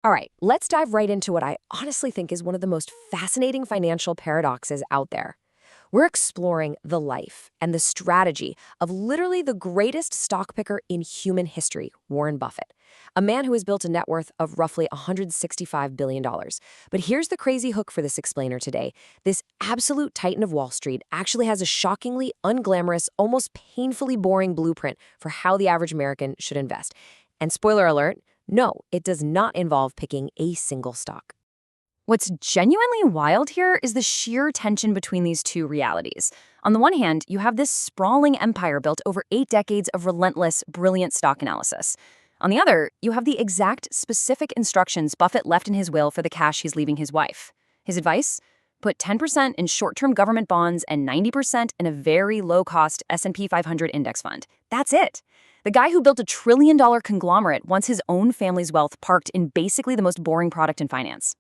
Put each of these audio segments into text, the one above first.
All right, let's dive right into what I honestly think is one of the most fascinating financial paradoxes out there. We're exploring the life and the strategy of literally the greatest stock picker in human history, Warren Buffett, a man who has built a net worth of roughly $165 billion. But here's the crazy hook for this explainer today. This absolute titan of Wall Street actually has a shockingly unglamorous, almost painfully boring blueprint for how the average American should invest. And spoiler alert, no, it does not involve picking a single stock. What's genuinely wild here is the sheer tension between these two realities. On the one hand, you have this sprawling empire built over 8 decades of relentless, brilliant stock analysis. On the other, you have the exact specific instructions Buffett left in his will for the cash he's leaving his wife. His advice? Put 10% in short-term government bonds and 90% in a very low-cost S&P 500 index fund. That's it. The guy who built a trillion-dollar conglomerate wants his own family's wealth parked in basically the most boring product in finance.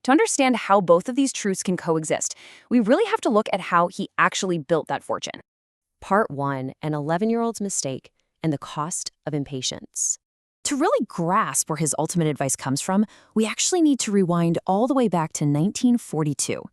To understand how both of these truths can coexist, we really have to look at how he actually built that fortune. Part 1, an 11-year-old's mistake and the cost of impatience. To really grasp where his ultimate advice comes from, we actually need to rewind all the way back to 1942.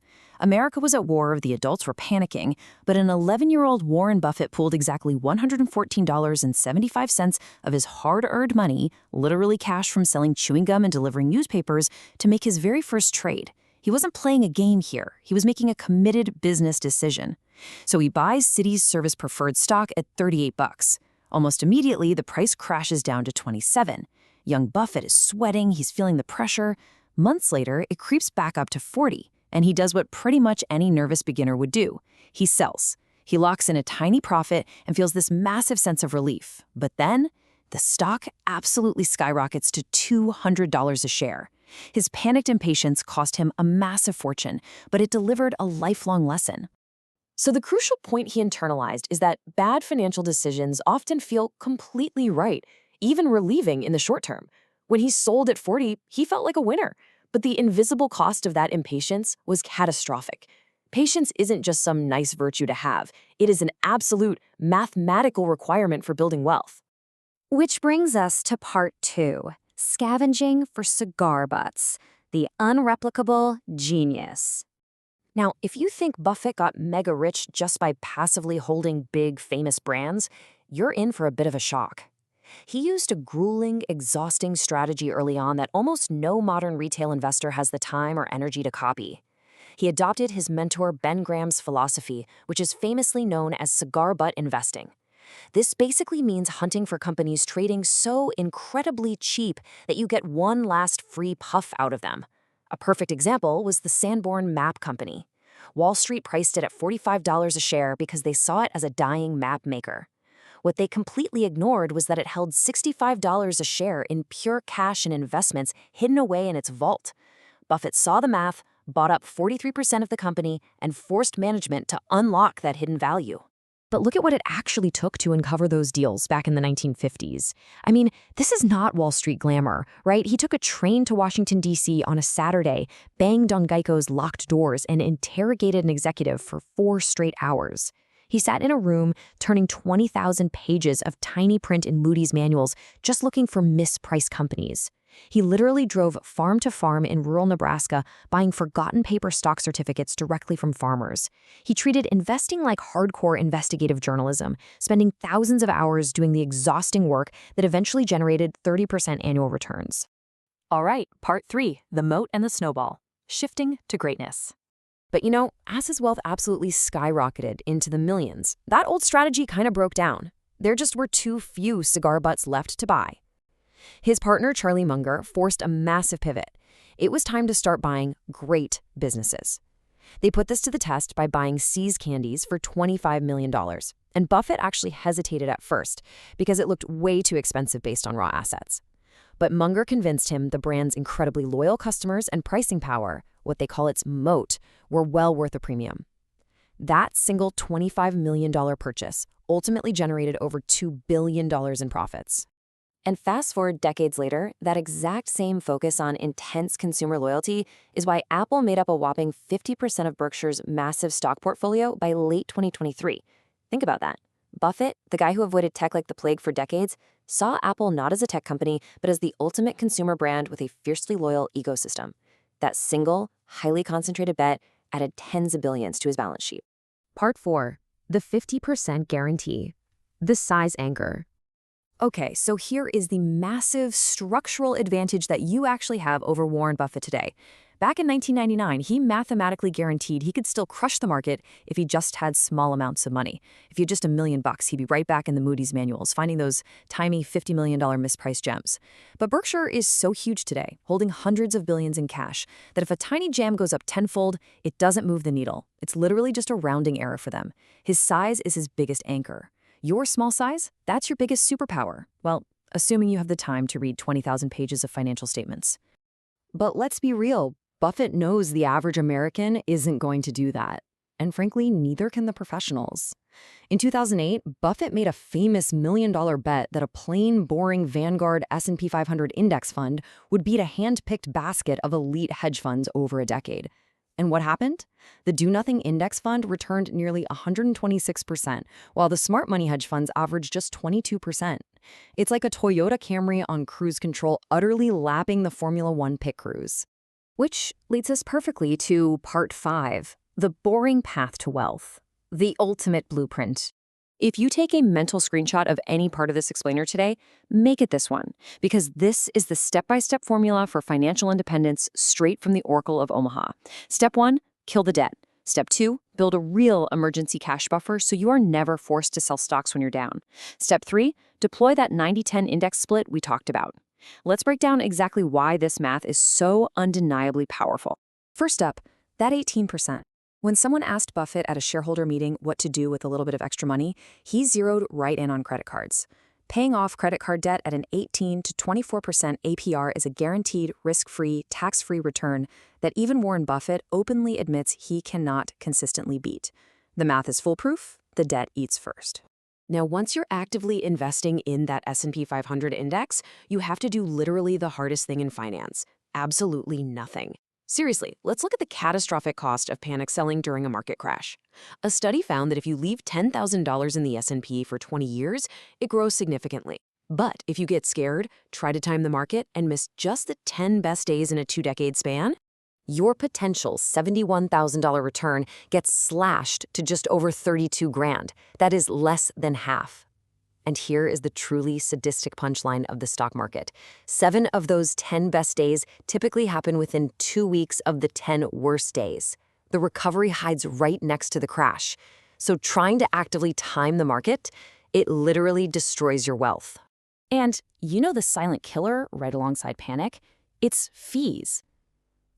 America was at war, the adults were panicking, but an 11-year-old Warren Buffett pooled exactly $114.75 of his hard-earned money, literally cash from selling chewing gum and delivering newspapers, to make his very first trade. He wasn't playing a game here. He was making a committed business decision. So he buys Citi's Service Preferred stock at $38. Almost immediately, the price crashes down to $27. Young Buffett is sweating, he's feeling the pressure. Months later, it creeps back up to $40. And he does what pretty much any nervous beginner would do. He sells. He locks in a tiny profit and feels this massive sense of relief. But then, the stock absolutely skyrockets to $200 a share. His panicked impatience cost him a massive fortune, but it delivered a lifelong lesson. So the crucial point he internalized is that bad financial decisions often feel completely right, even relieving in the short term. When he sold at 40, he felt like a winner. But the invisible cost of that impatience was catastrophic. Patience isn't just some nice virtue to have. It is an absolute mathematical requirement for building wealth. Which brings us to part 2, scavenging for cigar butts, the unreplicable genius. Now, if you think Buffett got mega rich just by passively holding big, famous brands, you're in for a bit of a shock. He used a grueling, exhausting strategy early on that almost no modern retail investor has the time or energy to copy. He adopted his mentor Ben Graham's philosophy, which is famously known as cigar butt investing. This basically means hunting for companies trading so incredibly cheap that you get one last free puff out of them. A perfect example was the Sanborn Map Company. Wall Street priced it at $45 a share because they saw it as a dying map maker. What they completely ignored was that it held $65 a share in pure cash and investments hidden away in its vault. Buffett saw the math, bought up 43% of the company, and forced management to unlock that hidden value. But look at what it actually took to uncover those deals back in the 1950s. I mean, this is not Wall Street glamour, right? He took a train to Washington, D.C. on a Saturday, banged on Geico's locked doors, and interrogated an executive for 4 straight hours. He sat in a room, turning 20,000 pages of tiny print in Moody's manuals, just looking for mispriced companies. He literally drove farm to farm in rural Nebraska, buying forgotten paper stock certificates directly from farmers. He treated investing like hardcore investigative journalism, spending thousands of hours doing the exhausting work that eventually generated 30% annual returns. All right, part 3, the moat and the snowball, shifting to greatness. But you know, as his wealth absolutely skyrocketed into the millions, that old strategy kind of broke down. There just were too few cigar butts left to buy. His partner, Charlie Munger, forced a massive pivot. It was time to start buying great businesses. They put this to the test by buying See's Candies for $25 million. And Buffett actually hesitated at first because it looked way too expensive based on raw assets. But Munger convinced him the brand's incredibly loyal customers and pricing power, what they call its moat, were well worth a premium. That single $25 million purchase ultimately generated over $2 billion in profits. And fast forward decades later, that exact same focus on intense consumer loyalty is why Apple made up a whopping 50% of Berkshire's massive stock portfolio by late 2023. Think about that. Buffett, the guy who avoided tech like the plague for decades, saw Apple not as a tech company, but as the ultimate consumer brand with a fiercely loyal ecosystem. That single, highly concentrated bet added tens of billions to his balance sheet. Part 4. The 50% Guarantee. The Size Anchor. Okay, so here is the massive structural advantage that you actually have over Warren Buffett today. Back in 1999, he mathematically guaranteed he could still crush the market if he just had small amounts of money. If he had just $1 million, he'd be right back in the Moody's manuals, finding those tiny $50 million mispriced gems. But Berkshire is so huge today, holding hundreds of billions in cash, that if a tiny gem goes up tenfold, it doesn't move the needle. It's literally just a rounding error for them. His size is his biggest anchor. Your small size? That's your biggest superpower. Well, assuming you have the time to read 20,000 pages of financial statements. But let's be real, Buffett knows the average American isn't going to do that. And frankly, neither can the professionals. In 2008, Buffett made a famous $1 million bet that a plain, boring Vanguard S&P 500 index fund would beat a hand-picked basket of elite hedge funds over a decade. And what happened? The Do-Nothing Index Fund returned nearly 126%, while the smart money hedge funds averaged just 22%. It's like a Toyota Camry on cruise control, utterly lapping the Formula One pit crews. Which leads us perfectly to Part 5, the boring path to wealth, the ultimate blueprint. If you take a mental screenshot of any part of this explainer today, make it this one, because this is the step-by-step formula for financial independence straight from the Oracle of Omaha. Step 1, kill the debt. Step 2, build a real emergency cash buffer so you are never forced to sell stocks when you're down. Step 3, deploy that 90-10 index split we talked about. Let's break down exactly why this math is so undeniably powerful. First up, that 18%. When someone asked Buffett at a shareholder meeting what to do with a little bit of extra money, he zeroed right in on credit cards. Paying off credit card debt at an 18 to 24% APR is a guaranteed, risk-free, tax-free return that even Warren Buffett openly admits he cannot consistently beat. The math is foolproof. The debt eats first. Now, once you're actively investing in that S&P 500 index, you have to do literally the hardest thing in finance: absolutely nothing. Seriously, let's look at the catastrophic cost of panic selling during a market crash. A study found that if you leave $10,000 in the S&P for 20 years, it grows significantly. But if you get scared, try to time the market, and miss just the 10 best days in a 2-decade span, your potential $71,000 return gets slashed to just over 32 grand. That is less than half. And here is the truly sadistic punchline of the stock market. 7 of those 10 best days typically happen within 2 weeks of the 10 worst days. The recovery hides right next to the crash. So trying to actively time the market, it literally destroys your wealth. And you know the silent killer right alongside panic? It's fees.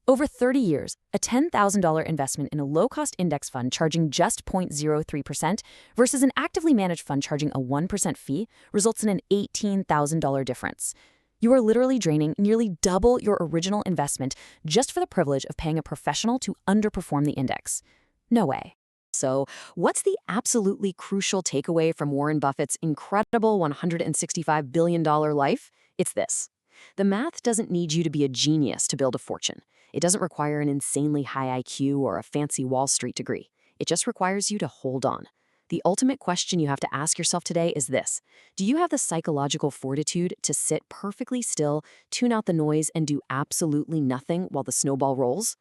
Over 30 years, a $10,000 investment in a low-cost index fund charging just 0.03% versus an actively managed fund charging a 1% fee results in an $18,000 difference. You are literally draining nearly double your original investment just for the privilege of paying a professional to underperform the index. No way. So, what's the absolutely crucial takeaway from Warren Buffett's incredible $165 billion life? It's this. The math doesn't need you to be a genius to build a fortune. It doesn't require an insanely high IQ or a fancy Wall Street degree. It just requires you to hold on. The ultimate question you have to ask yourself today is this: do you have the psychological fortitude to sit perfectly still, tune out the noise, and do absolutely nothing while the snowball rolls?